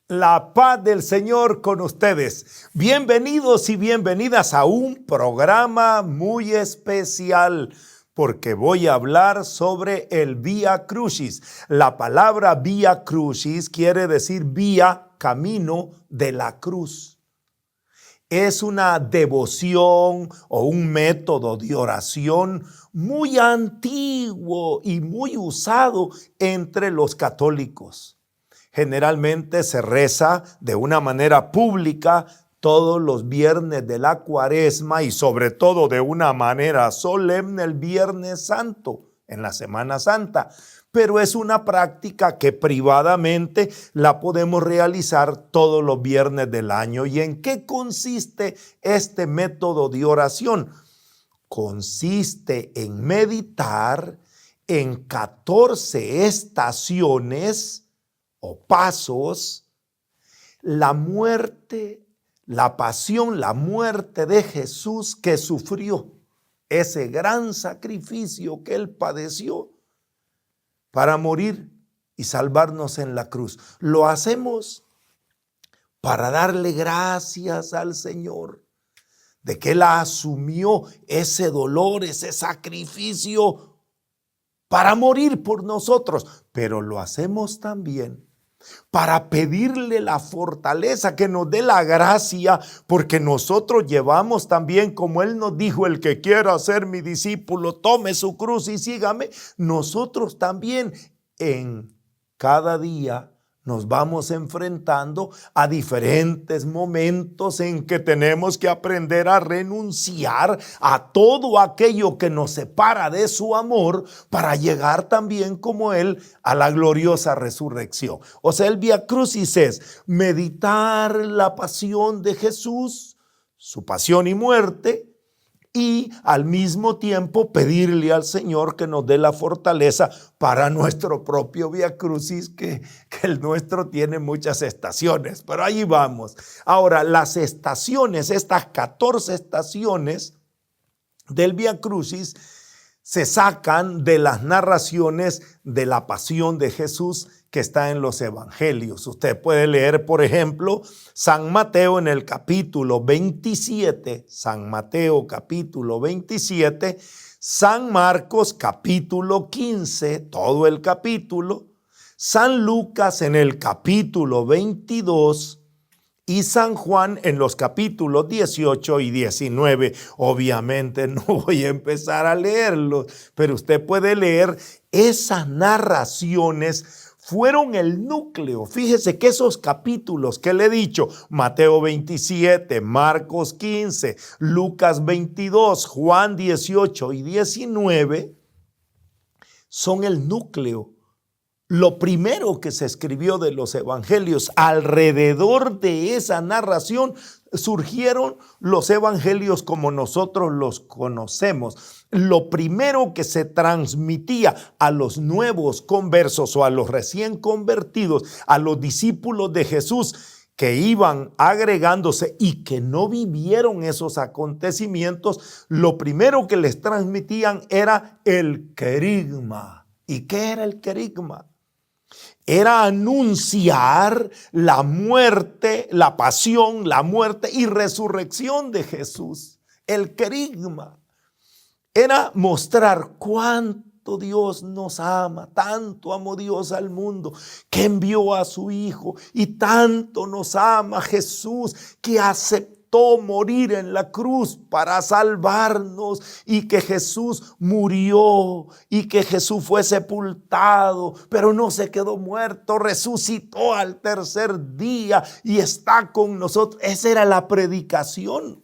La paz del Señor con ustedes. Bienvenidos y bienvenidas a un programa muy especial, porque voy a hablar sobre el Vía Crucis. La palabra Vía Crucis quiere decir vía, camino de la cruz. Es una devoción o un método de oración muy antiguo y muy usado entre los católicos. Generalmente se reza de una manera pública todos los viernes de la Cuaresma y sobre todo de una manera solemne el Viernes Santo en la Semana Santa. Pero es una práctica que privadamente la podemos realizar todos los viernes del año. ¿Y en qué consiste este método de oración? Consiste en meditar en 14 estaciones o pasos, la muerte, la pasión, la muerte de Jesús que sufrió, ese gran sacrificio que Él padeció para morir y salvarnos en la cruz. Lo hacemos para darle gracias al Señor de que Él asumió ese dolor, ese sacrificio para morir por nosotros, pero lo hacemos también para pedirle la fortaleza, que nos dé la gracia, porque nosotros llevamos también, como Él nos dijo, el que quiera ser mi discípulo, tome su cruz y sígame. Nosotros también en cada día nos vamos enfrentando a diferentes momentos en que tenemos que aprender a renunciar a todo aquello que nos separa de su amor para llegar también como Él a la gloriosa resurrección. O sea, el Vía Crucis es meditar la pasión de Jesús, su pasión y muerte, y al mismo tiempo pedirle al Señor que nos dé la fortaleza para nuestro propio Vía Crucis, que el nuestro tiene muchas estaciones, pero ahí vamos. Ahora, las estaciones, estas 14 estaciones del Vía Crucis, se sacan de las narraciones de la pasión de Jesús que está en los evangelios. Usted puede leer, por ejemplo, San Mateo en el capítulo 27, San Mateo capítulo 27, San Marcos capítulo 15, todo el capítulo, San Lucas en el capítulo 22, y San Juan en los capítulos 18 y 19. Obviamente no voy a empezar a leerlos, pero usted puede leer esas narraciones. Fueron el núcleo. Fíjese que esos capítulos que le he dicho, Mateo 27, Marcos 15, Lucas 22, Juan 18 y 19, son el núcleo. Lo primero que se escribió de los evangelios, alrededor de esa narración surgieron los evangelios como nosotros los conocemos. Lo primero que se transmitía a los nuevos conversos o a los recién convertidos, a los discípulos de Jesús que iban agregándose y que no vivieron esos acontecimientos, lo primero que les transmitían era el querigma. ¿Y qué era el querigma? Era anunciar la muerte, la pasión, la muerte y resurrección de Jesús. El querigma era mostrar cuánto Dios nos ama, tanto amó Dios al mundo que envió a su Hijo, y tanto nos ama Jesús que aceptó morir en la cruz para salvarnos, y que Jesús murió y que Jesús fue sepultado, pero no se quedó muerto, resucitó al tercer día y está con nosotros. Esa era la predicación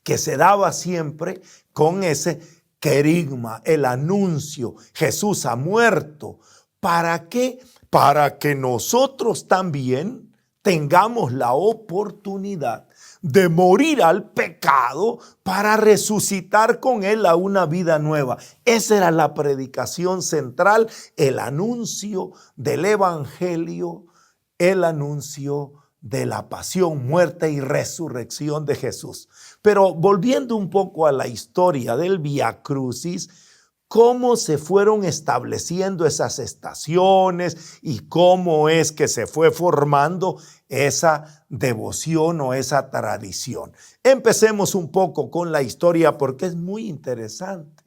que se daba siempre con ese querigma, el anuncio. Jesús ha muerto. ¿Para qué? Para que nosotros también tengamos la oportunidad de morir al pecado para resucitar con Él a una vida nueva. Esa era la predicación central, el anuncio del evangelio, el anuncio de la pasión, muerte y resurrección de Jesús. Pero volviendo un poco a la historia del Vía Crucis, cómo se fueron estableciendo esas estaciones y cómo es que se fue formando esa devoción o esa tradición. Empecemos un poco con la historia porque es muy interesante.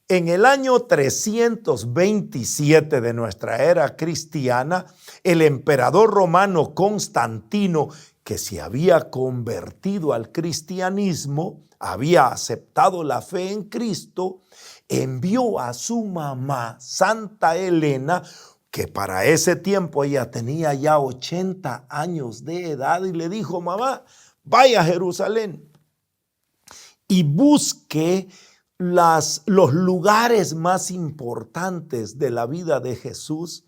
En el año 327 de nuestra era cristiana, el emperador romano Constantino, que se había convertido al cristianismo, había aceptado la fe en Cristo, envió a su mamá, Santa Elena, que para ese tiempo ella tenía ya 80 años de edad, y le dijo: mamá, vaya a Jerusalén y busque los lugares más importantes de la vida de Jesús,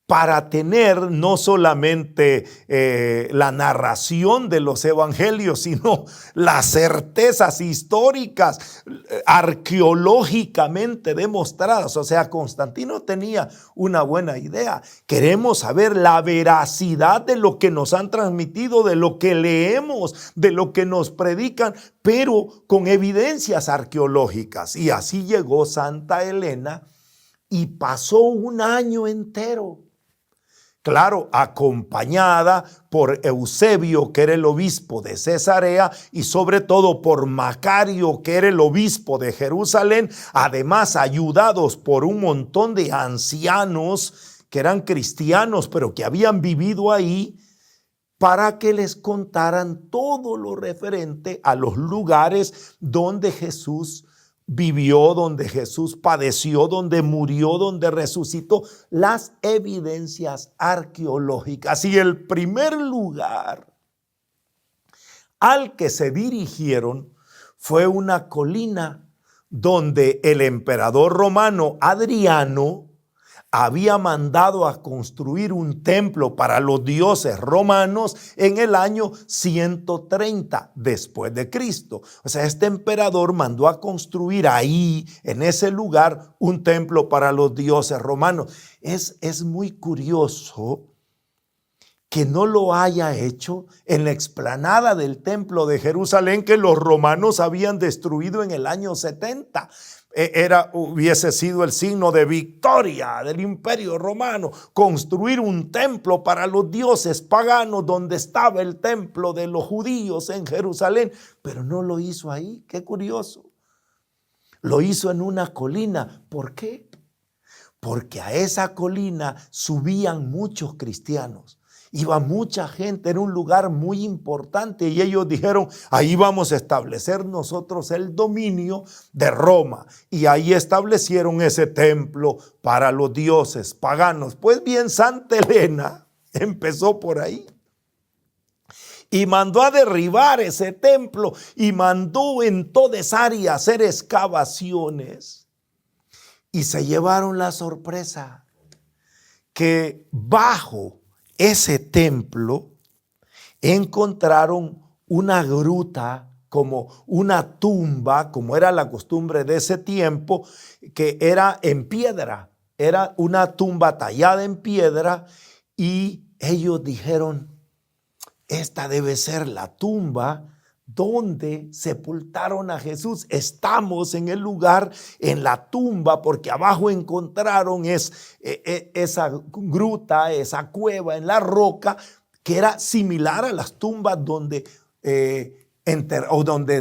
para tener no solamente la narración de los evangelios, sino las certezas históricas, arqueológicamente demostradas. O sea, Constantino tenía una buena idea. Queremos saber la veracidad de lo que nos han transmitido, de lo que leemos, de lo que nos predican, pero con evidencias arqueológicas. Y así llegó Santa Elena y pasó un año entero. Claro, acompañada por Eusebio, que era el obispo de Cesarea, y sobre todo por Macario, que era el obispo de Jerusalén, además ayudados por un montón de ancianos que eran cristianos, pero que habían vivido ahí, para que les contaran todo lo referente a los lugares donde Jesús vivió, donde Jesús padeció, donde murió, donde resucitó, las evidencias arqueológicas. Y el primer lugar al que se dirigieron fue una colina donde el emperador romano Adriano había mandado a construir un templo para los dioses romanos en el año 130 después de Cristo. O sea, este emperador mandó a construir ahí, en ese lugar, un templo para los dioses romanos. Es muy curioso que no lo haya hecho en la explanada del templo de Jerusalén, que los romanos habían destruido en el año 70. Hubiese sido el signo de victoria del imperio romano, construir un templo para los dioses paganos donde estaba el templo de los judíos en Jerusalén, pero no lo hizo ahí. Qué curioso. Lo hizo en una colina. ¿Por qué? Porque a esa colina subían muchos cristianos. Iba mucha gente, era un lugar muy importante, y ellos dijeron: ahí vamos a establecer nosotros el dominio de Roma. Y ahí establecieron ese templo para los dioses paganos. Pues bien, Santa Elena empezó por ahí y mandó a derribar ese templo, y mandó en toda esa área hacer excavaciones, y se llevaron la sorpresa que bajo ese templo encontraron una gruta, como una tumba, como era la costumbre de ese tiempo, que era en piedra. Era una tumba tallada en piedra, y ellos dijeron: esta debe ser la tumba donde sepultaron a Jesús. Estamos en el lugar, en la tumba, porque abajo encontraron esa gruta, esa cueva en la roca, que era similar a las tumbas donde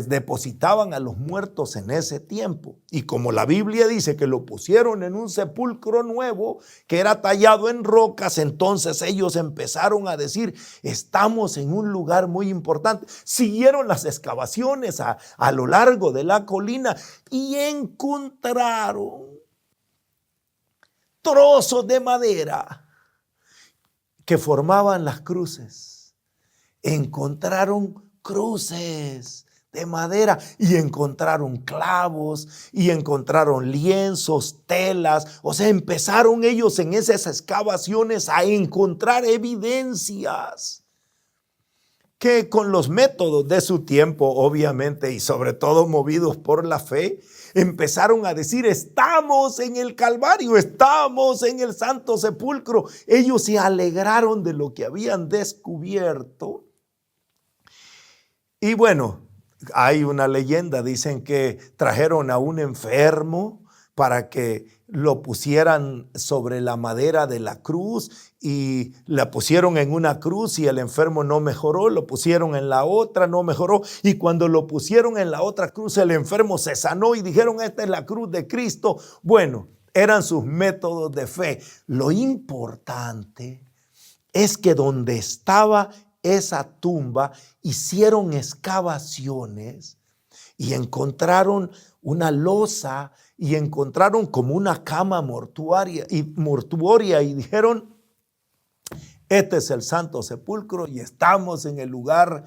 depositaban a los muertos en ese tiempo. Y como la Biblia dice que lo pusieron en un sepulcro nuevo que era tallado en rocas, entonces ellos empezaron a decir: estamos en un lugar muy importante. Siguieron las excavaciones a lo largo de la colina y encontraron trozos de madera que formaban las cruces. Encontraron cruces de madera, y encontraron clavos, y encontraron lienzos, telas. O sea, empezaron ellos en esas excavaciones a encontrar evidencias que, con los métodos de su tiempo, obviamente, y sobre todo movidos por la fe, empezaron a decir: estamos en el Calvario, estamos en el Santo Sepulcro. Ellos se alegraron de lo que habían descubierto. Y bueno, Hay una leyenda, dicen que trajeron a un enfermo para que lo pusieran sobre la madera de la cruz y la pusieron en una cruz y el enfermo no mejoró, lo pusieron en la otra, no mejoró, y cuando lo pusieron en la otra cruz el enfermo se sanó y dijeron: esta es la cruz de Cristo. Bueno, eran sus métodos de fe. Lo importante es que donde estaba esa tumba hicieron excavaciones y encontraron una losa y encontraron como una cama mortuoria y dijeron: este es el Santo Sepulcro y estamos en el lugar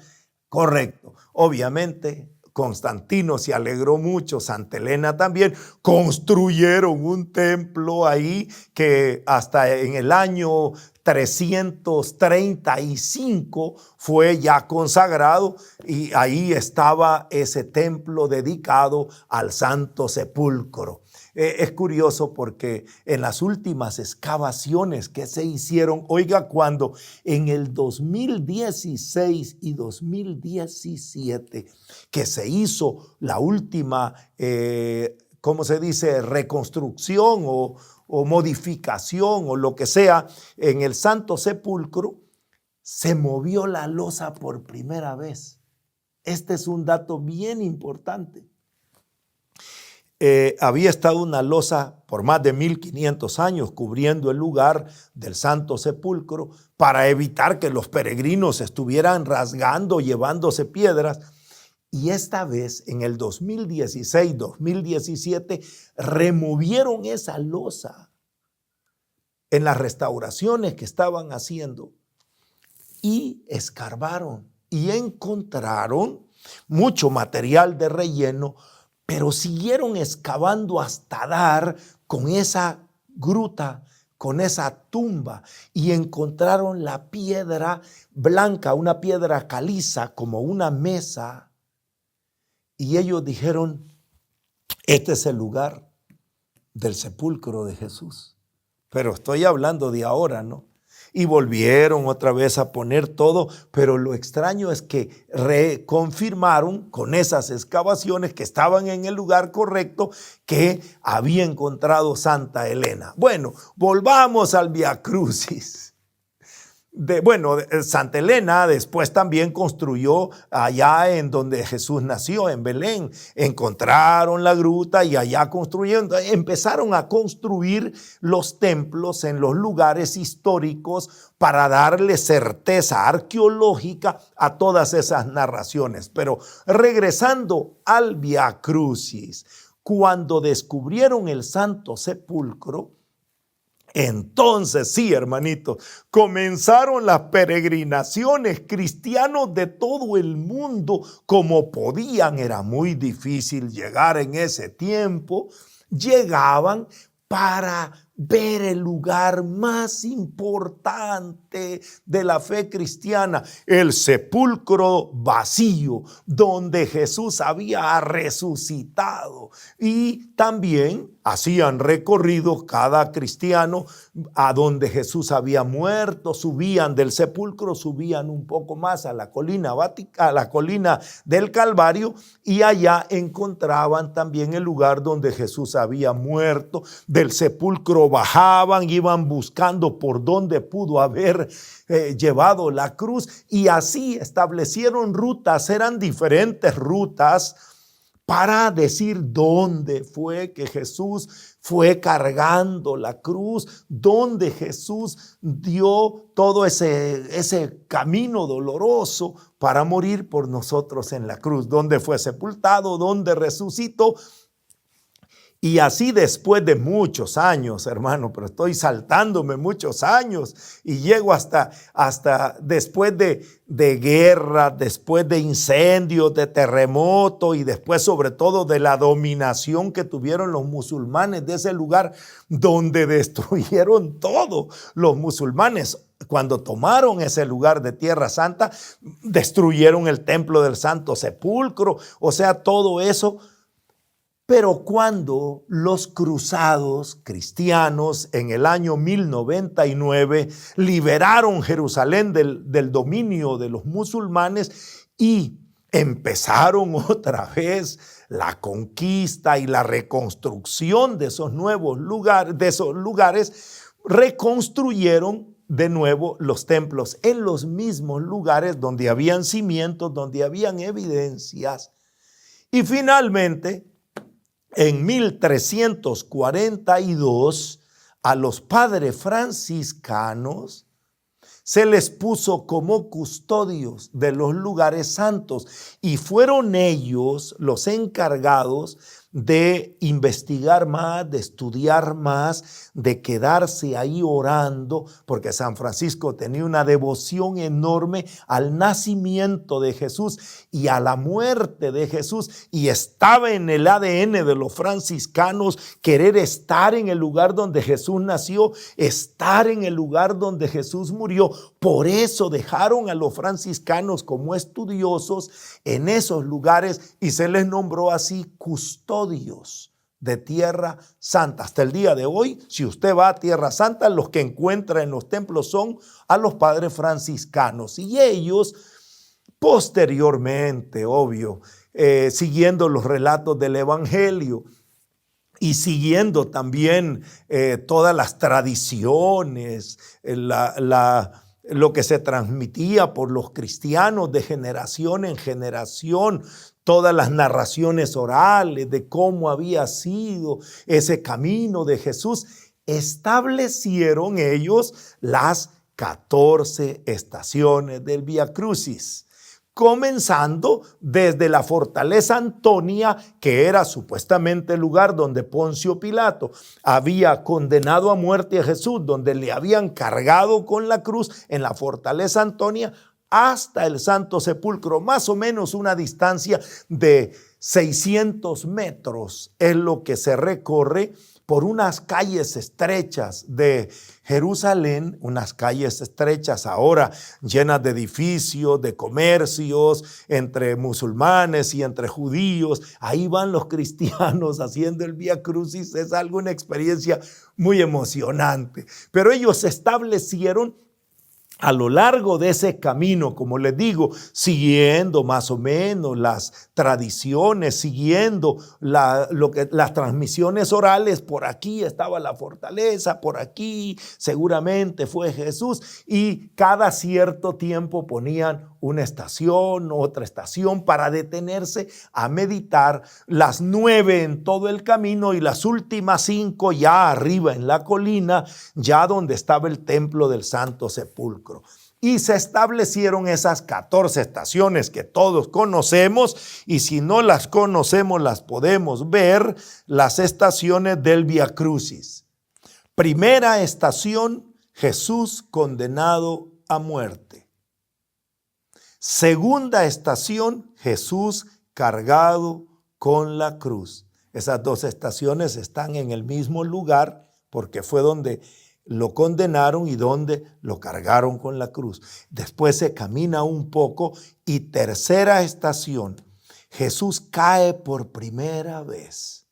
correcto. Obviamente Constantino se alegró mucho, Santa Elena también. Construyeron un templo ahí que hasta en el año 335 fue ya consagrado, y ahí estaba ese templo dedicado al Santo Sepulcro. Es curioso porque en las últimas excavaciones que se hicieron, oiga, cuando en el 2016 y 2017 que se hizo la última, ¿cómo se dice?, reconstrucción o modificación o lo que sea en el Santo Sepulcro, se movió la losa por primera vez. Este es un dato bien importante. Había estado una losa por más de 1500 años cubriendo el lugar del Santo Sepulcro para evitar que los peregrinos estuvieran rasgando, llevándose piedras. Y esta vez, en el 2016-2017, removieron esa losa en las restauraciones que estaban haciendo y escarbaron y encontraron mucho material de relleno, pero siguieron excavando hasta dar con esa gruta, con esa tumba, y encontraron la piedra blanca, una piedra caliza como una mesa, y ellos dijeron: este es el lugar del sepulcro de Jesús. Pero estoy hablando de ahora, ¿no? Y volvieron otra vez a poner todo, pero lo extraño es que reconfirmaron con esas excavaciones que estaban en el lugar correcto, que había encontrado Santa Elena. Bueno, volvamos al Vía Crucis. Santa Elena después también construyó allá en donde Jesús nació, en Belén. Encontraron la gruta y allá construyeron. Empezaron a construir los templos en los lugares históricos para darle certeza arqueológica a todas esas narraciones. Pero regresando al Vía Crucis, cuando descubrieron el Santo Sepulcro, entonces sí, hermanito, comenzaron las peregrinaciones, cristianos de todo el mundo como podían. Era muy difícil llegar en ese tiempo. Llegaban para ver el lugar más importante de la fe cristiana, el sepulcro vacío, donde Jesús había resucitado. Y también hacían recorridos cada cristiano a donde Jesús había muerto, subían del sepulcro, subían un poco más a la colina del Calvario, y allá encontraban también el lugar donde Jesús había muerto. Del sepulcro bajaban, iban buscando por dónde pudo haber llevado la cruz, y así establecieron rutas. Eran diferentes rutas para decir dónde fue que Jesús fue cargando la cruz, dónde Jesús dio todo ese camino doloroso para morir por nosotros en la cruz, dónde fue sepultado, dónde resucitó. Y así después de muchos años, hermano, pero estoy saltándome muchos años y llego hasta después de guerra, después de incendios, de terremoto, y después sobre todo de la dominación que tuvieron los musulmanes de ese lugar, donde destruyeron todo. Los musulmanes, cuando tomaron ese lugar de Tierra Santa, destruyeron el templo del Santo Sepulcro, o sea, todo eso. Pero cuando los cruzados cristianos en el año 1099 liberaron Jerusalén del dominio de los musulmanes y empezaron otra vez la conquista y la reconstrucción de esos nuevos lugares, reconstruyeron de nuevo los templos en los mismos lugares donde habían cimientos, donde habían evidencias. Y finalmente, en 1342, a los padres franciscanos se les puso como custodios de los lugares santos y fueron ellos los encargados de investigar más, de estudiar más, de quedarse ahí orando, porque San Francisco tenía una devoción enorme al nacimiento de Jesús y a la muerte de Jesús, y estaba en el ADN de los franciscanos querer estar en el lugar donde Jesús nació, estar en el lugar donde Jesús murió. Por eso dejaron a los franciscanos como estudiosos en esos lugares y se les nombró así custodios de Tierra Santa. Hasta el día de hoy, si usted va a Tierra Santa, los que encuentra en los templos son a los padres franciscanos, y ellos posteriormente, obvio, siguiendo los relatos del Evangelio y siguiendo también todas las tradiciones, lo que se transmitía por los cristianos de generación en generación, todas las narraciones orales de cómo había sido ese camino de Jesús, establecieron ellos las 14 estaciones del Vía Crucis, comenzando desde la fortaleza Antonia, que era supuestamente el lugar donde Poncio Pilato había condenado a muerte a Jesús, donde le habían cargado con la cruz en la fortaleza Antonia, hasta el Santo Sepulcro, más o menos una distancia de 600 metros es lo que se recorre por unas calles estrechas de Jerusalén, unas calles estrechas ahora llenas de edificios, de comercios, entre musulmanes y entre judíos. Ahí van los cristianos haciendo el Vía Crucis. Es algo, una experiencia muy emocionante. Pero ellos establecieron a lo largo de ese camino, como les digo, siguiendo más o menos las tradiciones, siguiendo las transmisiones orales. Por aquí estaba la fortaleza, por aquí seguramente fue Jesús, y cada cierto tiempo ponían una estación, otra estación, para detenerse a meditar, las 9 en todo el camino y las últimas 5 ya arriba en la colina, ya donde estaba el templo del Santo Sepulcro. Y se establecieron esas 14 estaciones que todos conocemos, y si no las conocemos las podemos ver, las estaciones del Vía Crucis. Primera estación, Jesús condenado a muerte. Segunda estación, Jesús cargado con la cruz. Esas dos estaciones están en el mismo lugar porque fue donde lo condenaron y donde lo cargaron con la cruz. Después se camina un poco y tercera estación, Jesús cae por primera vez.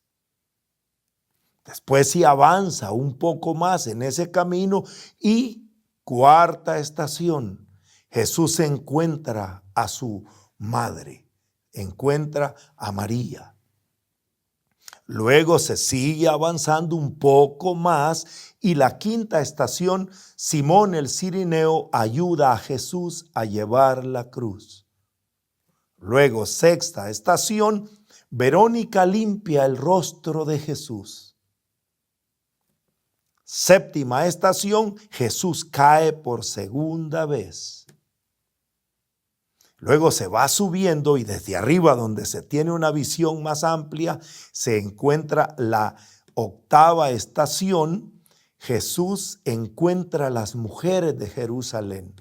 Después sí avanza un poco más en ese camino y cuarta estación, Jesús encuentra a su madre, encuentra a María. Luego se sigue avanzando un poco más y la quinta estación, Simón el Cirineo ayuda a Jesús a llevar la cruz. Luego, sexta estación, Verónica limpia el rostro de Jesús. Séptima estación, Jesús cae por segunda vez. Luego se va subiendo y desde arriba, donde se tiene una visión más amplia, se encuentra la octava estación. Jesús encuentra a las mujeres de Jerusalén.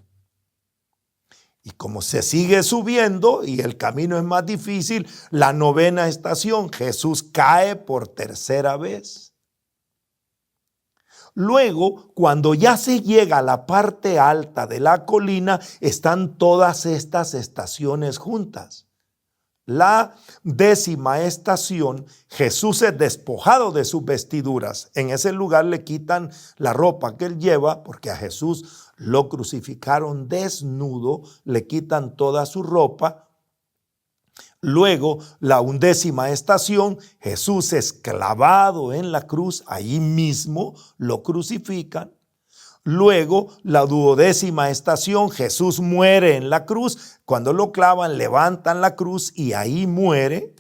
Y como se sigue subiendo y el camino es más difícil, la novena estación, Jesús cae por tercera vez. Luego, cuando ya se llega a la parte alta de la colina, están todas estas estaciones juntas. La décima estación, Jesús es despojado de sus vestiduras. En ese lugar le quitan la ropa que él lleva, porque a Jesús lo crucificaron desnudo, le quitan toda su ropa Luego, la 11ª estación, Jesús es clavado en la cruz, ahí mismo lo crucifican. Luego, la 12ª estación, Jesús muere en la cruz. Cuando lo clavan, levantan la cruz y ahí muere.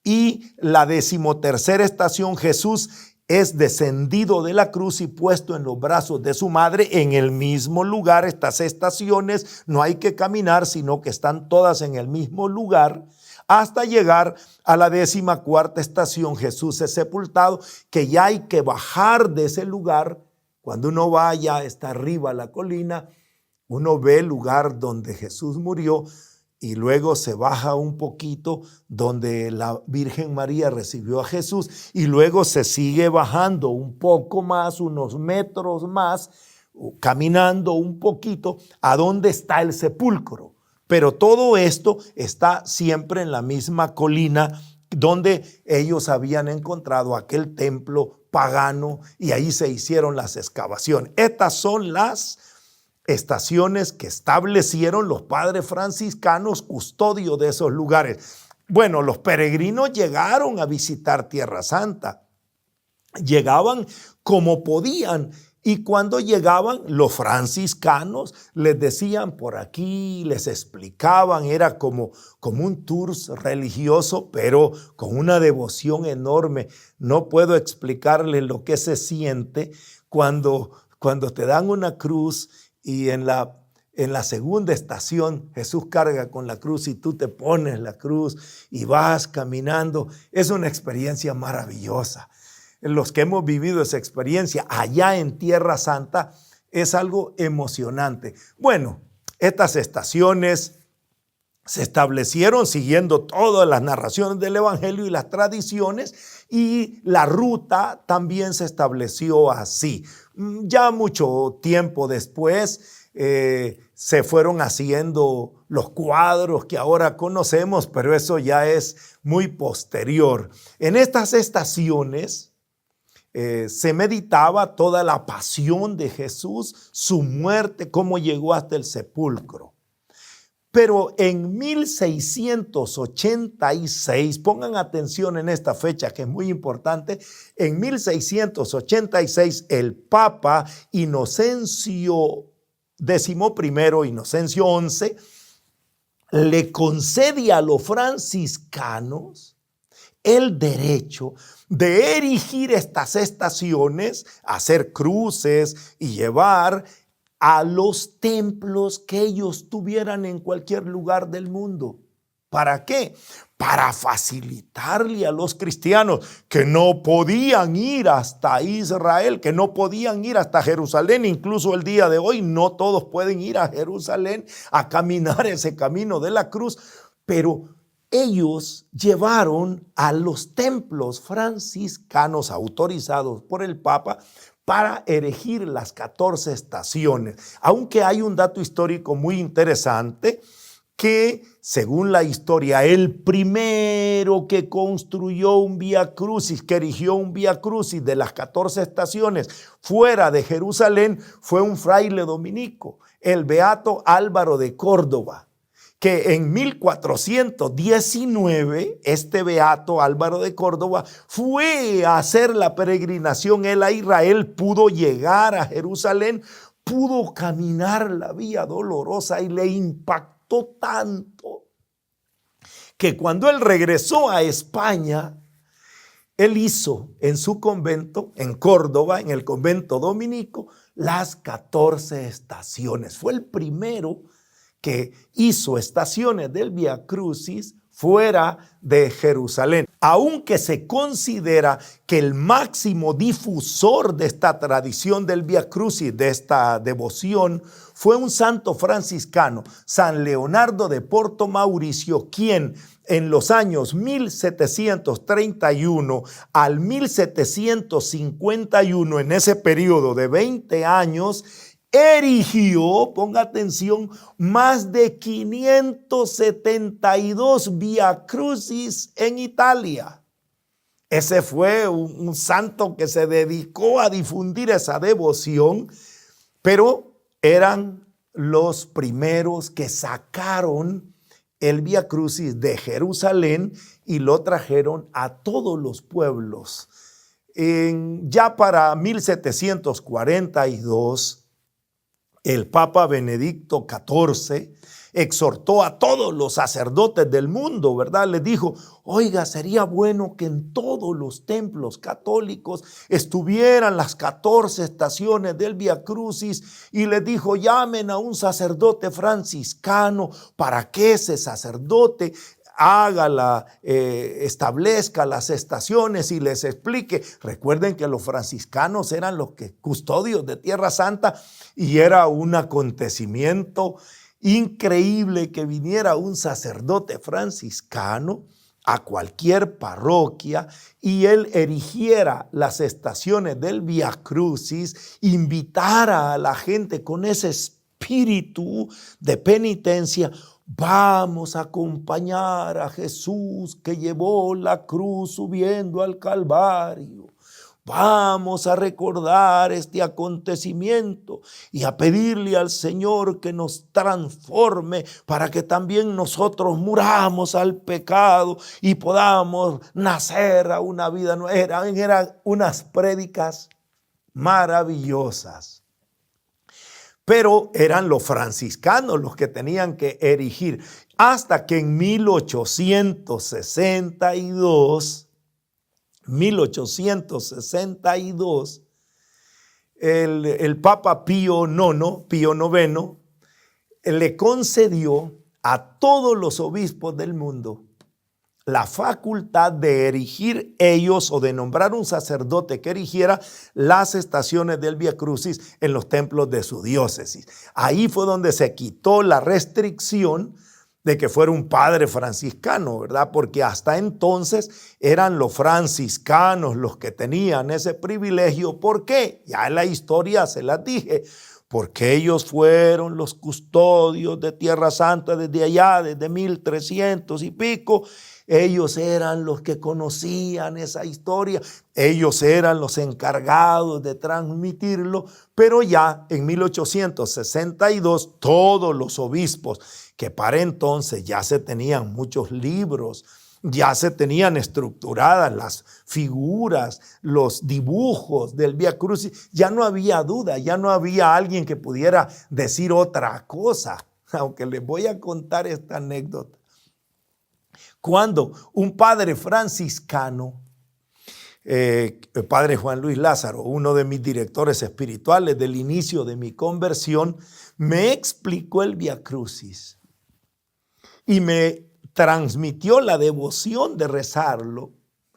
Y la 13ª estación, Jesús es descendido de la cruz y puesto en los brazos de su madre en el mismo lugar. Estas estaciones no hay que caminar, sino que están todas en el mismo lugar, hasta llegar a la 14ª estación. Jesús es sepultado, que ya hay que bajar de ese lugar. Cuando uno va, ya está arriba a la colina, uno ve el lugar donde Jesús murió, y luego se baja un poquito donde la Virgen María recibió a Jesús, y luego se sigue bajando un poco más, unos metros más, caminando un poquito a donde está el sepulcro. Pero todo esto está siempre en la misma colina donde ellos habían encontrado aquel templo pagano, y ahí se hicieron las excavaciones. Estas son las estaciones que establecieron los padres franciscanos, custodio de esos lugares. Bueno, los peregrinos llegaron a visitar Tierra Santa, llegaban como podían, y cuando llegaban, los franciscanos les decían por aquí, les explicaban, era como un tour religioso, pero con una devoción enorme. No puedo explicarles lo que se siente cuando te dan una cruz, y en la 2ª estación Jesús carga con la cruz y tú te pones la cruz y vas caminando. Es una experiencia maravillosa. Los que hemos vivido esa experiencia allá en Tierra Santa, es algo emocionante. Bueno, estas estaciones se establecieron siguiendo todas las narraciones del Evangelio y las tradiciones, y la ruta también se estableció así. Ya mucho tiempo después se fueron haciendo los cuadros que ahora conocemos, pero eso ya es muy posterior. En estas estaciones se meditaba toda la pasión de Jesús, su muerte, cómo llegó hasta el sepulcro. Pero en 1686, pongan atención en esta fecha que es muy importante, en 1686 el Papa Inocencio XI, Inocencio XI, le concede a los franciscanos el derecho de erigir estas estaciones, hacer cruces y llevar a los templos que ellos tuvieran en cualquier lugar del mundo. ¿Para qué? Para facilitarle a los cristianos que no podían ir hasta Israel, que no podían ir hasta Jerusalén. Incluso el día de hoy no todos pueden ir a Jerusalén a caminar ese camino de la cruz, pero ellos llevaron a los templos franciscanos autorizados por el Papa para erigir las 14 estaciones. Aunque hay un dato histórico muy interesante, que según la historia, el primero que construyó un Vía Crucis, que erigió un Vía Crucis de las 14 estaciones fuera de Jerusalén, fue un fraile dominico, el beato Álvaro de Córdoba, que en 1419, este beato Álvaro de Córdoba fue a hacer la peregrinación él a Israel, pudo llegar a Jerusalén, pudo caminar la Vía Dolorosa, y le impactó tanto que cuando él regresó a España, él hizo en su convento, en Córdoba, en el convento dominico, las 14 estaciones. Fue el primero que hizo estaciones del Vía Crucis fuera de Jerusalén. Aunque se considera que el máximo difusor de esta tradición del Vía Crucis, de esta devoción, fue un santo franciscano, San Leonardo de Porto Mauricio, quien en los años 1731 al 1751, en ese periodo de 20 años, erigió, ponga atención, más de 572 Vía Crucis en Italia. Ese fue un santo que se dedicó a difundir esa devoción, pero eran los primeros que sacaron el Vía Crucis de Jerusalén y lo trajeron a todos los pueblos. Ya para 1742, el Papa Benedicto XIV exhortó a todos los sacerdotes del mundo, ¿verdad? Les dijo, oiga, sería bueno que en todos los templos católicos estuvieran las 14 estaciones del Vía Crucis, y les dijo, llamen a un sacerdote franciscano para que ese sacerdote establezca las estaciones y les explique. Recuerden que los franciscanos eran los custodios de Tierra Santa, y era un acontecimiento increíble que viniera un sacerdote franciscano a cualquier parroquia y él erigiera las estaciones del Vía Crucis, invitara a la gente con ese espíritu de penitencia. Vamos a acompañar a Jesús que llevó la cruz subiendo al Calvario. Vamos a recordar este acontecimiento y a pedirle al Señor que nos transforme para que también nosotros muramos al pecado y podamos nacer a una vida nueva. Eran unas prédicas maravillosas. Pero eran los franciscanos los que tenían que erigir, hasta que en 1862, el Papa Pío IX, le concedió a todos los obispos del mundo la facultad de erigir ellos o de nombrar un sacerdote que erigiera las estaciones del Vía Crucis en los templos de su diócesis. Ahí fue donde se quitó la restricción de que fuera un padre franciscano, ¿verdad? Porque hasta entonces eran los franciscanos los que tenían ese privilegio. ¿Por qué? Ya en la historia se las dije. Porque ellos fueron los custodios de Tierra Santa desde allá, desde 1300 y pico. Ellos eran los que conocían esa historia, ellos eran los encargados de transmitirlo, pero ya en 1862 todos los obispos, que para entonces ya se tenían muchos libros, ya se tenían estructuradas las figuras, los dibujos del Vía Crucis, ya no había duda, ya no había alguien que pudiera decir otra cosa, aunque les voy a contar esta anécdota. Cuando un padre franciscano, el padre Juan Luis Lázaro, uno de mis directores espirituales del inicio de mi conversión, me explicó el Vía Crucis y me transmitió la devoción de rezarlo.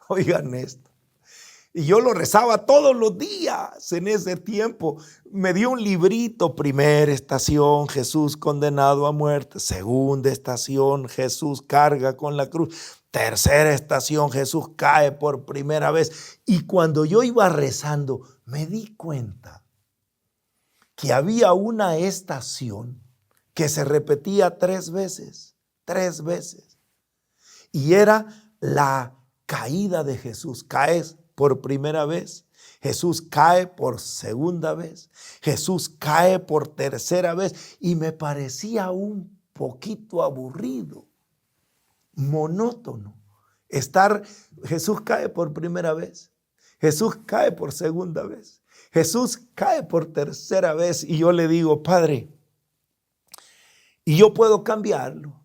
Oigan esto. Y yo lo rezaba todos los días en ese tiempo. Me dio un librito: primera estación, Jesús condenado a muerte. Segunda estación, Jesús carga con la cruz. Tercera estación, Jesús cae por primera vez. Y cuando yo iba rezando, me di cuenta que había una estación que se repetía 3 veces. 3 veces. Y era la caída de Jesús. Caes por primera vez, Jesús cae por segunda vez, Jesús cae por tercera vez, y me parecía un poquito aburrido, monótono, Jesús cae por primera vez, Jesús cae por segunda vez, Jesús cae por tercera vez, y yo le digo, Padre, y yo puedo cambiarlo,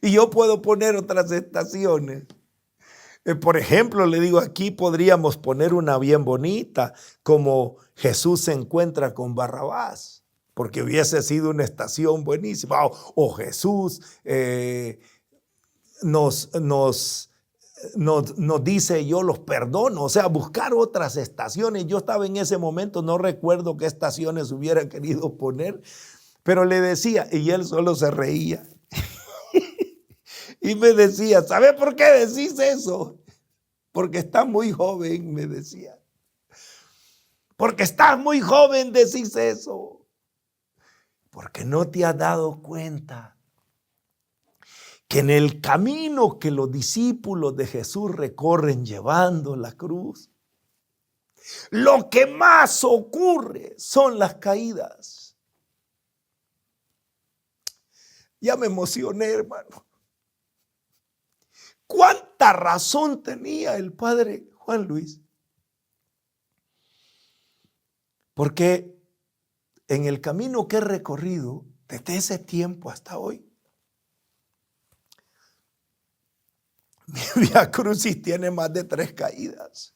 y yo puedo poner otras estaciones. Por ejemplo, le digo, aquí podríamos poner una bien bonita, como Jesús se encuentra con Barrabás, porque hubiese sido una estación buenísima. O Jesús nos dice, yo los perdono. O sea, buscar otras estaciones. Yo estaba en ese momento, no recuerdo qué estaciones hubiera querido poner, pero le decía, y él solo se reía. Y me decía, ¿sabe por qué decís eso? Porque estás muy joven, me decía. Porque estás muy joven, decís eso. Porque no te has dado cuenta que en el camino que los discípulos de Jesús recorren llevando la cruz, lo que más ocurre son las caídas. Ya me emocioné, hermano. ¿Cuánta razón tenía el padre Juan Luis? Porque en el camino que he recorrido desde ese tiempo hasta hoy, mi Vía Crucis tiene más de 3 caídas.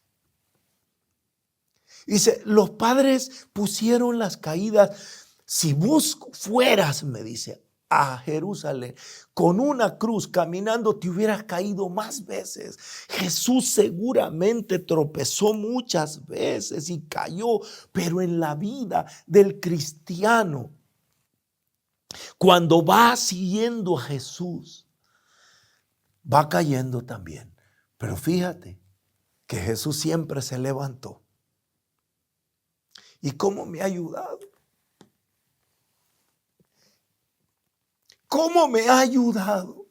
Dice, los padres pusieron las caídas. Si vos fueras, me dice, a Jerusalén con una cruz caminando, te hubieras caído más veces. Jesús seguramente tropezó muchas veces y cayó, pero en la vida del cristiano, cuando va siguiendo a Jesús, va cayendo también. Pero fíjate que Jesús siempre se levantó. ¿Y cómo me ha ayudado? ¿Cómo me ha ayudado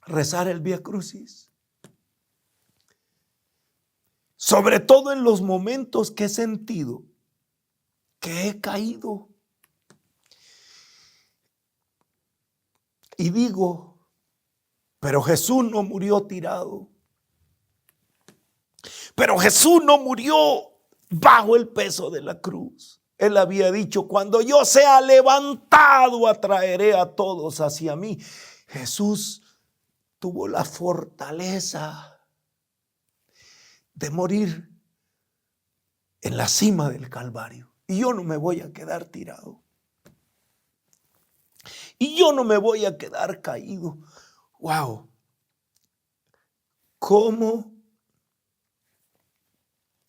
rezar el Vía Crucis? Sobre todo en los momentos que he sentido que he caído. Y digo, pero Jesús no murió tirado. Pero Jesús no murió bajo el peso de la cruz. Él había dicho, cuando yo sea levantado, atraeré a todos hacia mí. Jesús tuvo la fortaleza de morir en la cima del Calvario. Y yo no me voy a quedar tirado. Y yo no me voy a quedar caído. Wow. ¿Cómo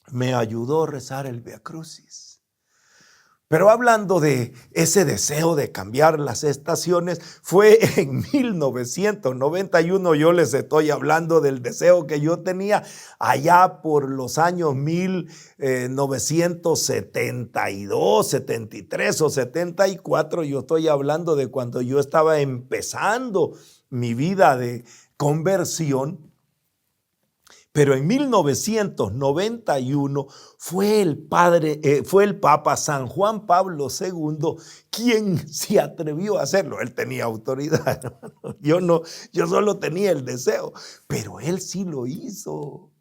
me ayudó a rezar el Vía Crucis? Pero hablando de ese deseo de cambiar las estaciones, fue en 1991, yo les estoy hablando del deseo que yo tenía allá por los años 1972, 73 o 74, yo estoy hablando de cuando yo estaba empezando mi vida de conversión. Pero en 1991 fue el Papa San Juan Pablo II quien se atrevió a hacerlo. Él tenía autoridad, hermano. Yo solo tenía el deseo, pero él sí lo hizo.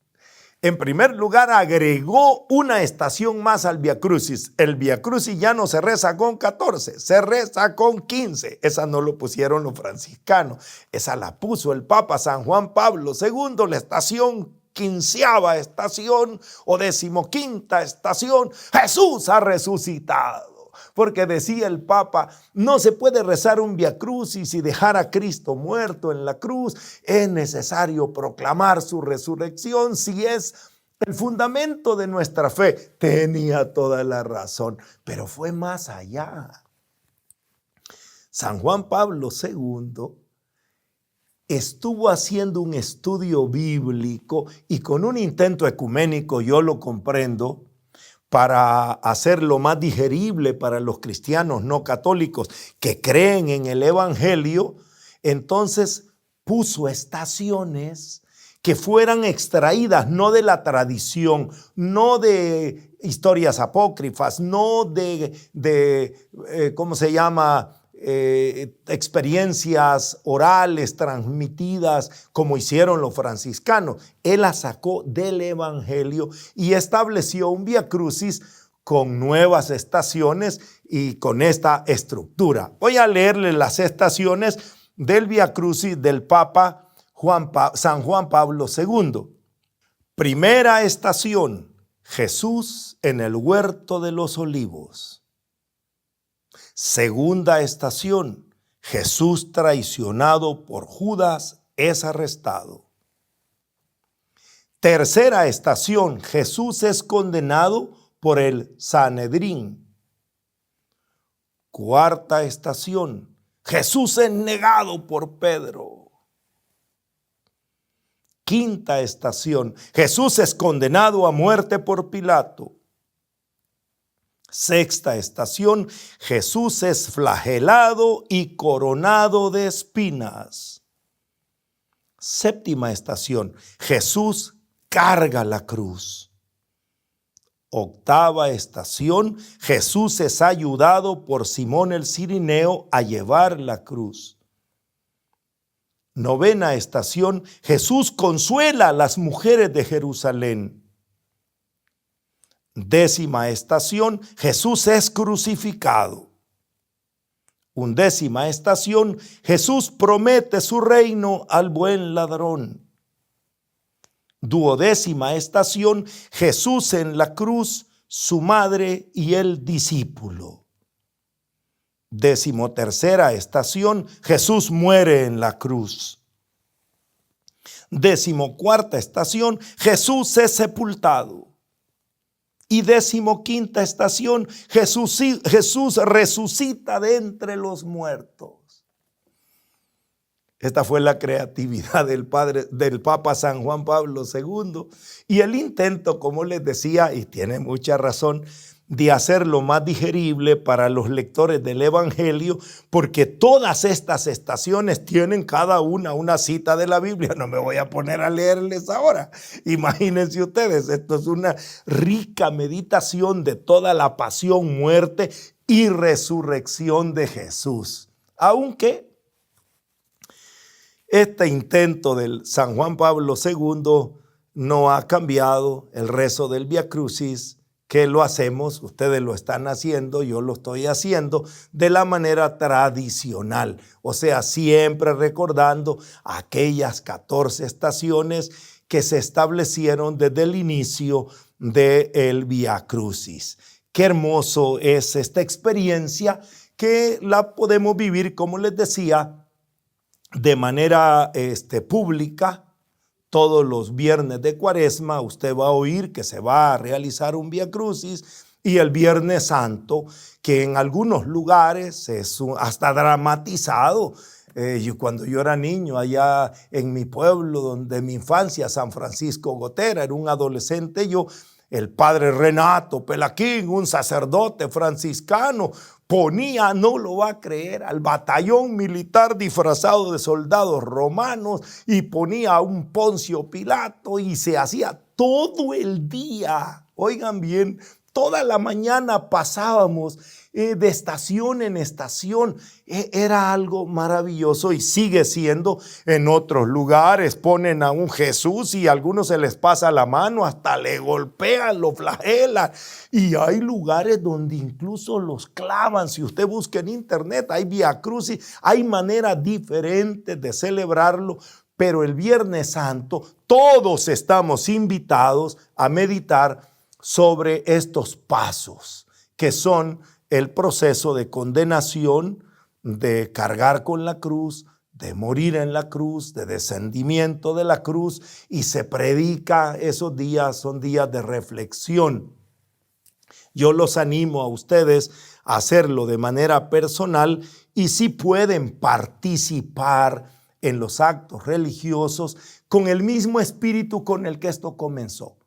En primer lugar, agregó una estación más al Vía Crucis. El Vía Crucis ya no se reza con 14, se reza con 15. Esa no lo pusieron los franciscanos, esa la puso el Papa San Juan Pablo II, la estación 15ª estación o 15ª estación. Jesús ha resucitado. Porque decía el Papa, no se puede rezar un Vía Crucis y dejar a Cristo muerto en la cruz. Es necesario proclamar su resurrección si es el fundamento de nuestra fe. Tenía toda la razón, pero fue más allá. San Juan Pablo II estuvo haciendo un estudio bíblico y con un intento ecuménico, yo lo comprendo, para hacerlo más digerible para los cristianos no católicos que creen en el Evangelio. Entonces puso estaciones que fueran extraídas no de la tradición, no de historias apócrifas, no ¿cómo se llama?, experiencias orales transmitidas como hicieron los franciscanos. Él la sacó del Evangelio y estableció un Vía Crucis con nuevas estaciones y con esta estructura. Voy a leerle las estaciones del Vía Crucis del Papa San Juan Pablo II. Primera estación, Jesús en el huerto de los olivos. Segunda estación, Jesús traicionado por Judas es arrestado. Tercera estación, Jesús es condenado por el Sanedrín. Cuarta estación, Jesús es negado por Pedro. Quinta estación, Jesús es condenado a muerte por Pilato. Sexta estación, Jesús es flagelado y coronado de espinas. Séptima estación, Jesús carga la cruz. Octava estación, Jesús es ayudado por Simón el Cirineo a llevar la cruz. Novena estación, Jesús consuela a las mujeres de Jerusalén. Décima estación, Jesús es crucificado. Undécima estación, Jesús promete su reino al buen ladrón. Duodécima estación, Jesús en la cruz, su madre y el discípulo. Decimotercera estación, Jesús muere en la cruz. Decimocuarta estación, Jesús es sepultado. Y decimoquinta estación, Jesús resucita de entre los muertos. Esta fue la creatividad del Papa San Juan Pablo II y el intento, como les decía, y tiene mucha razón, de hacerlo más digerible para los lectores del Evangelio, porque todas estas estaciones tienen cada una cita de la Biblia. No me voy a poner a leerles ahora. Imagínense ustedes, esto es una rica meditación de toda la pasión, muerte y resurrección de Jesús. Aunque este intento del San Juan Pablo II no ha cambiado el rezo del Vía Crucis, que lo hacemos, ustedes lo están haciendo, yo lo estoy haciendo de la manera tradicional. O sea, siempre recordando aquellas 14 estaciones que se establecieron desde el inicio del Vía Crucis. Qué hermoso es esta experiencia que la podemos vivir, como les decía, de manera pública. Todos los viernes de Cuaresma usted va a oír que se va a realizar un Vía Crucis, y el Viernes Santo, que en algunos lugares es hasta dramatizado. Cuando yo era niño, allá en mi pueblo, donde mi infancia, San Francisco Gotera, era un adolescente yo, el padre Renato Pelaquín, un sacerdote franciscano, ponía, no lo va a creer, al batallón militar disfrazado de soldados romanos y ponía a un Poncio Pilato y se hacía todo el día. Oigan bien, toda la mañana pasábamos de estación en estación. Era algo maravilloso y sigue siendo. En otros lugares ponen a un Jesús y a algunos se les pasa la mano, hasta le golpean, lo flagelan. Y hay lugares donde incluso los clavan. Si usted busca en internet, hay Vía Crucis, hay maneras diferentes de celebrarlo. Pero el Viernes Santo todos estamos invitados a meditar sobre estos pasos, que son el proceso de condenación, de cargar con la cruz, de morir en la cruz, de descendimiento de la cruz, y se predica. Esos días son días de reflexión. Yo los animo a ustedes a hacerlo de manera personal, y si pueden participar en los actos religiosos con el mismo espíritu con el que esto comenzó.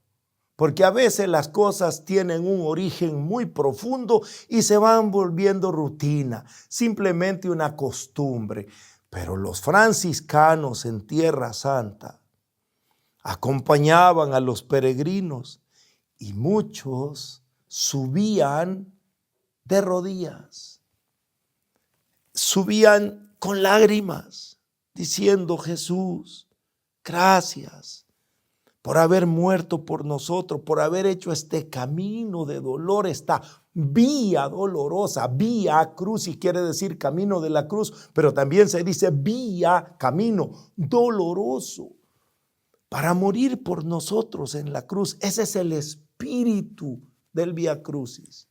Porque a veces las cosas tienen un origen muy profundo y se van volviendo rutina, simplemente una costumbre. Pero los franciscanos en Tierra Santa acompañaban a los peregrinos y muchos subían de rodillas, subían con lágrimas, diciendo: Jesús, gracias por haber muerto por nosotros, por haber hecho este camino de dolor, esta vía dolorosa. Vía Crucis quiere decir camino de la cruz, pero también se dice vía, camino doloroso, para morir por nosotros en la cruz. Ese es el espíritu del Vía Crucis.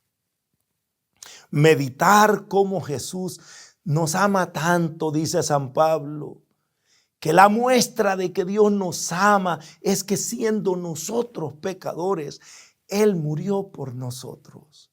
Meditar cómo Jesús nos ama tanto, dice San Pablo, que la muestra de que Dios nos ama es que siendo nosotros pecadores, Él murió por nosotros.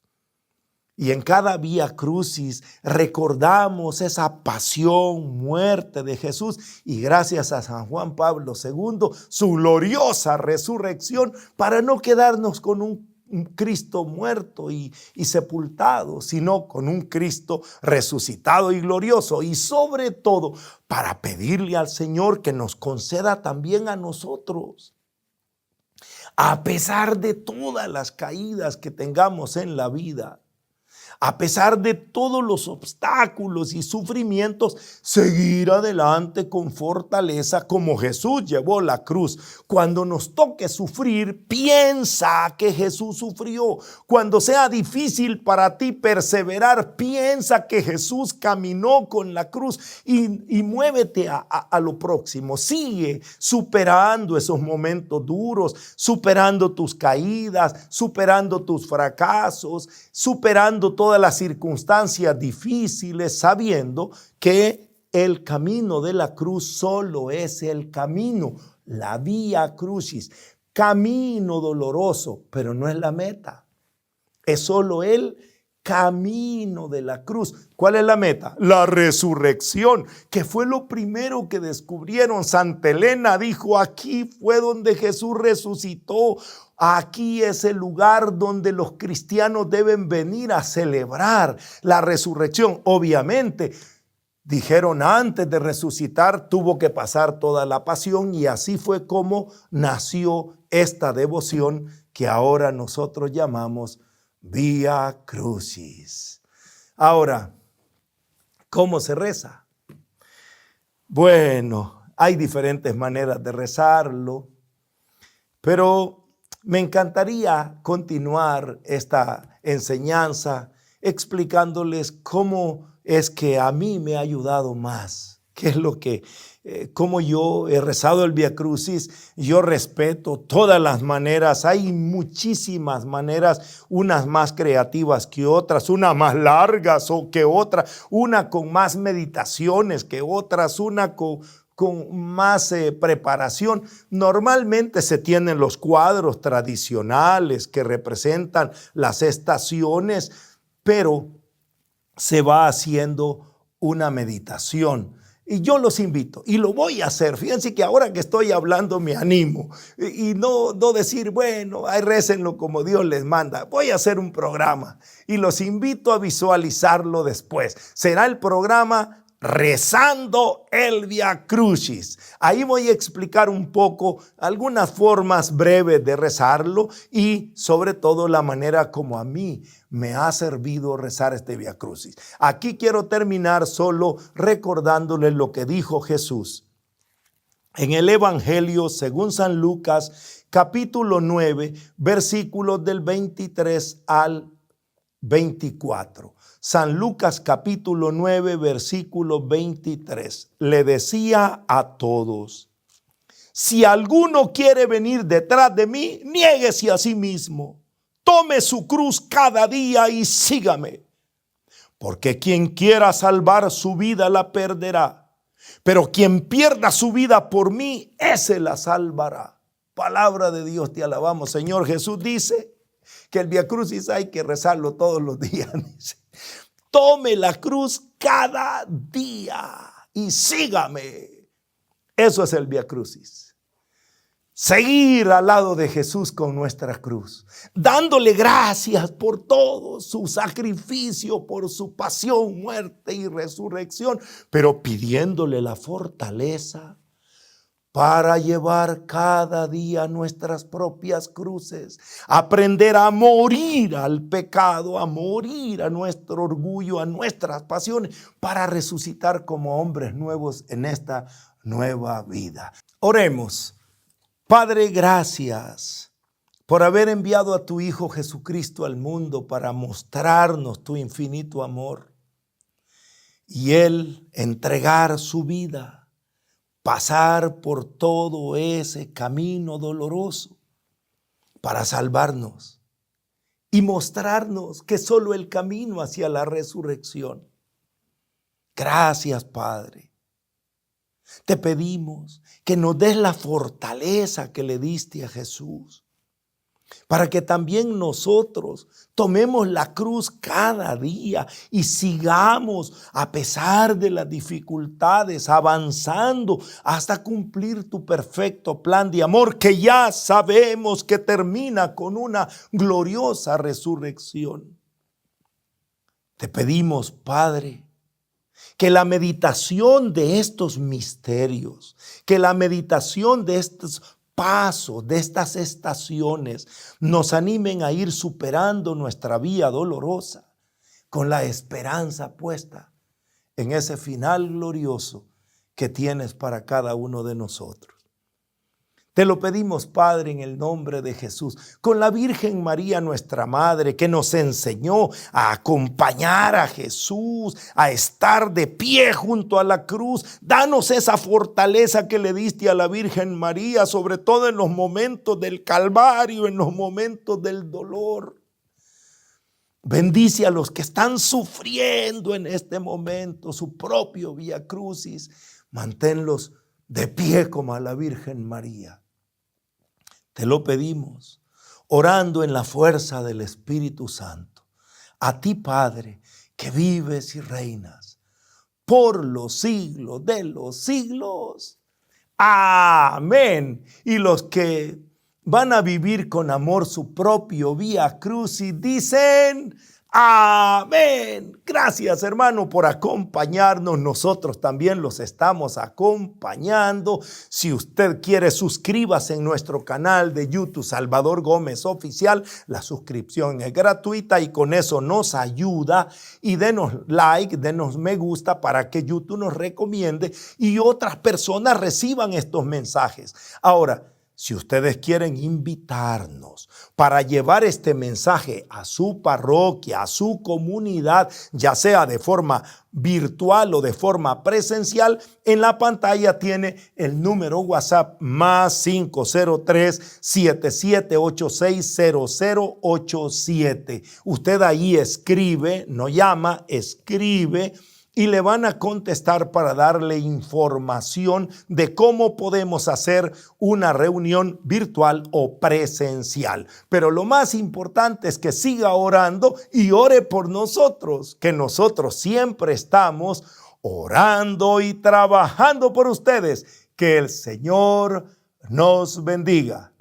Y en cada Vía Crucis recordamos esa pasión, muerte de Jesús, y gracias a San Juan Pablo II, su gloriosa resurrección, para no quedarnos con un Cristo muerto y sepultado, sino con un Cristo resucitado y glorioso. Y sobre todo, para pedirle al Señor que nos conceda también a nosotros A pesar de todas las caídas que tengamos en la vida, a pesar de todos los obstáculos y sufrimientos, seguir adelante con fortaleza como Jesús llevó la cruz. Cuando nos toque sufrir, piensa que Jesús sufrió. Cuando sea difícil para ti perseverar, piensa que Jesús caminó con la cruz y muévete a lo próximo. Sigue superando esos momentos duros, superando tus caídas, superando tus fracasos, superando todas las circunstancias difíciles, sabiendo que el camino de la cruz solo es el camino, la vía crucis, camino doloroso, pero no es la meta, es solo el camino de la cruz. ¿Cuál es la meta? La resurrección, que fue lo primero que descubrieron. Santa Elena dijo: aquí fue donde Jesús resucitó. Aquí es el lugar donde los cristianos deben venir a celebrar la resurrección. Obviamente, dijeron, antes de resucitar tuvo que pasar toda la pasión, y así fue como nació esta devoción que ahora nosotros llamamos Vía Crucis. Ahora, ¿cómo se reza? Bueno, hay diferentes maneras de rezarlo, pero me encantaría continuar esta enseñanza explicándoles cómo es que a mí me ha ayudado más, qué es lo que, cómo yo he rezado el Vía Crucis. Yo respeto todas las maneras, hay muchísimas maneras, unas más creativas que otras, unas más largas que otras, una con más meditaciones que otras, una con más preparación. Normalmente se tienen los cuadros tradicionales que representan las estaciones, pero se va haciendo una meditación. Y yo los invito, y lo voy a hacer. Fíjense que ahora que estoy hablando me animo. Y no decir, bueno, ahí récenlo como Dios les manda. Voy a hacer un programa y los invito a visualizarlo después. Será el programa Rezando el Vía Crucis. Ahí voy a explicar un poco algunas formas breves de rezarlo y sobre todo la manera como a mí me ha servido rezar este Vía Crucis. Aquí quiero terminar solo recordándoles lo que dijo Jesús en el Evangelio según San Lucas, capítulo 9, versículos del 23 al 24. San Lucas capítulo 9, versículo 23. Le decía a todos: si alguno quiere venir detrás de mí, niéguese a sí mismo, tome su cruz cada día y sígame. Porque quien quiera salvar su vida la perderá, pero quien pierda su vida por mí, ese la salvará. Palabra de Dios, te alabamos, Señor. Jesús dice que el Vía Crucis hay que rezarlo todos los días. Tome la cruz cada día y sígame. Eso es el Vía Crucis. Seguir al lado de Jesús con nuestra cruz, dándole gracias por todo su sacrificio, por su pasión, muerte y resurrección, pero pidiéndole la fortaleza para llevar cada día nuestras propias cruces, aprender a morir al pecado, a morir a nuestro orgullo, a nuestras pasiones, para resucitar como hombres nuevos en esta nueva vida. Oremos. Padre, gracias por haber enviado a tu Hijo Jesucristo al mundo para mostrarnos tu infinito amor y Él entregar su vida, pasar por todo ese camino doloroso para salvarnos y mostrarnos que solo el camino hacia la resurrección. Gracias, Padre. Te pedimos que nos des la fortaleza que le diste a Jesús, para que también nosotros tomemos la cruz cada día y sigamos, a pesar de las dificultades, avanzando hasta cumplir tu perfecto plan de amor, que ya sabemos que termina con una gloriosa resurrección. Te pedimos, Padre, que la meditación de estos misterios, que la meditación de estos pasos de estas estaciones nos animen a ir superando nuestra vía dolorosa con la esperanza puesta en ese final glorioso que tienes para cada uno de nosotros. Te lo pedimos, Padre, en el nombre de Jesús, con la Virgen María, nuestra Madre, que nos enseñó a acompañar a Jesús, a estar de pie junto a la cruz. Danos esa fortaleza que le diste a la Virgen María, sobre todo en los momentos del Calvario, en los momentos del dolor. Bendice a los que están sufriendo en este momento su propio Vía Crucis. Manténlos de pie como a la Virgen María. Te lo pedimos, orando en la fuerza del Espíritu Santo. A ti, Padre, que vives y reinas por los siglos de los siglos. Amén. Y los que van a vivir con amor su propio Vía Crucis dicen amén. Gracias, hermano, por acompañarnos. Nosotros también los estamos acompañando. Si usted quiere, suscríbase en nuestro canal de YouTube Salvador Gómez Oficial. La suscripción es gratuita y con eso nos ayuda. Y denos like, denos me gusta para que YouTube nos recomiende y otras personas reciban estos mensajes. Ahora, si ustedes quieren invitarnos para llevar este mensaje a su parroquia, a su comunidad, ya sea de forma virtual o de forma presencial, en la pantalla tiene el número WhatsApp más 503-7786-0087. Usted ahí escribe, no llama, escribe, y le van a contestar para darle información de cómo podemos hacer una reunión virtual o presencial. Pero lo más importante es que siga orando y ore por nosotros, que nosotros siempre estamos orando y trabajando por ustedes. Que el Señor nos bendiga.